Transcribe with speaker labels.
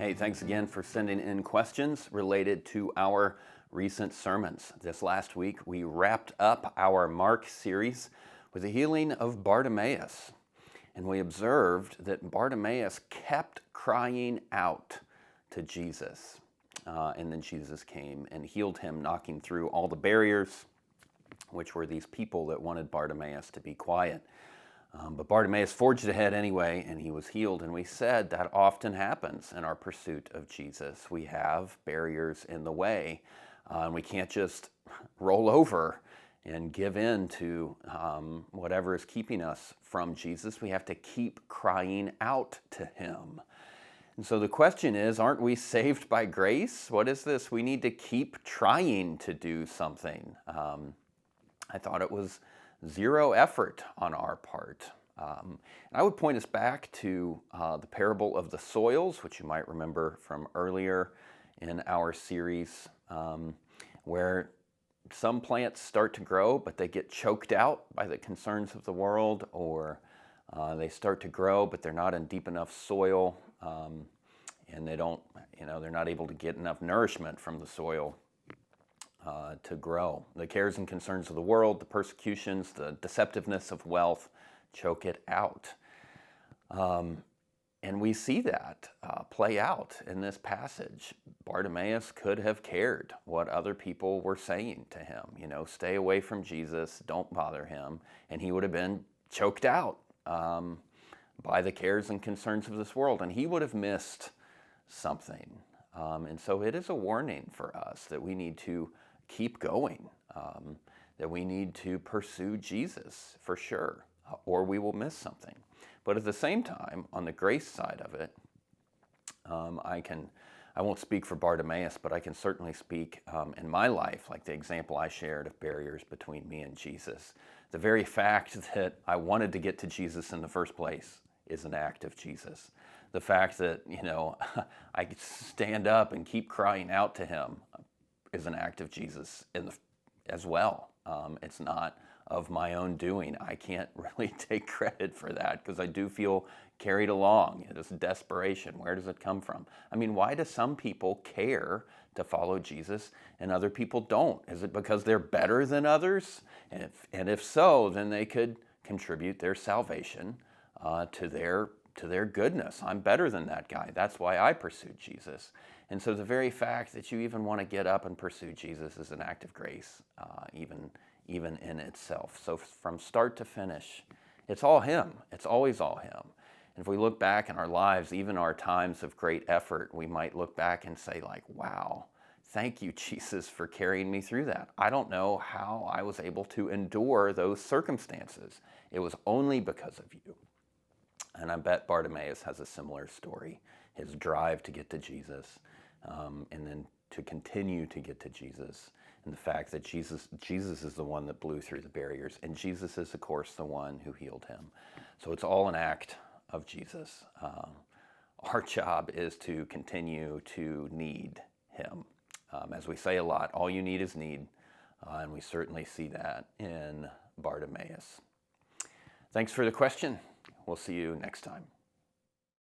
Speaker 1: Hey, thanks again for sending in questions related to our recent sermons. This last week, we wrapped up our Mark series with the healing of Bartimaeus. And we observed that Bartimaeus kept crying out to Jesus. And then Jesus came and healed him, knocking through all the barriers, which were these people that wanted Bartimaeus to be quiet. But Bartimaeus forged ahead anyway, and he was healed. And we said that often happens in our pursuit of Jesus. We have barriers in the way, and we can't just roll over and give in to whatever is keeping us from Jesus. We have to keep crying out to him. And so the question is, aren't we saved by grace? What is this? We need to keep trying to do something. I thought it was zero effort on our part. And I would point us back to the parable of the soils, which you might remember from earlier in our series, where some plants start to grow, but they get choked out by the concerns of the world, or they start to grow, but they're not in deep enough soil, and they're not able to get enough nourishment from the soil to grow. The cares and concerns of the world, the persecutions, the deceptiveness of wealth choke it out. And we see that play out in this passage. Bartimaeus could have cared what other people were saying to him. Stay away from Jesus, don't bother him. And he would have been choked out by the cares and concerns of this world. And he would have missed something. And so it is a warning for us that we need to keep going, that we need to pursue Jesus for sure, or we will miss something. But at the same time, on the grace side of it, I won't speak for Bartimaeus, but I can certainly speak in my life, like the example I shared of barriers between me and Jesus. The very fact that I wanted to get to Jesus in the first place is an act of Jesus. The fact that, I could stand up and keep crying out to him is an act of Jesus as well. It's not of my own doing. I can't really take credit for that because I do feel carried along. It is desperation. Where does it come from? Why do some people care to follow Jesus and other people don't? Is it because they're better than others? And if so, then they could contribute their salvation to their goodness. I'm better than that guy. That's why I pursued Jesus. And so the very fact that you even want to get up and pursue Jesus is an act of grace, even in itself. So from start to finish, it's all him. It's always all him. And if we look back in our lives, even our times of great effort, we might look back and say wow, thank you, Jesus, for carrying me through that. I don't know how I was able to endure those circumstances. It was only because of you. And I bet Bartimaeus has a similar story, his drive to get to Jesus, and then to continue to get to Jesus, and the fact that Jesus is the one that blew through the barriers, and Jesus is, of course, the one who healed him. So it's all an act of Jesus. Our job is to continue to need him. As we say a lot, all you need is need, and we certainly see that in Bartimaeus. Thanks for the question. We'll see you next time.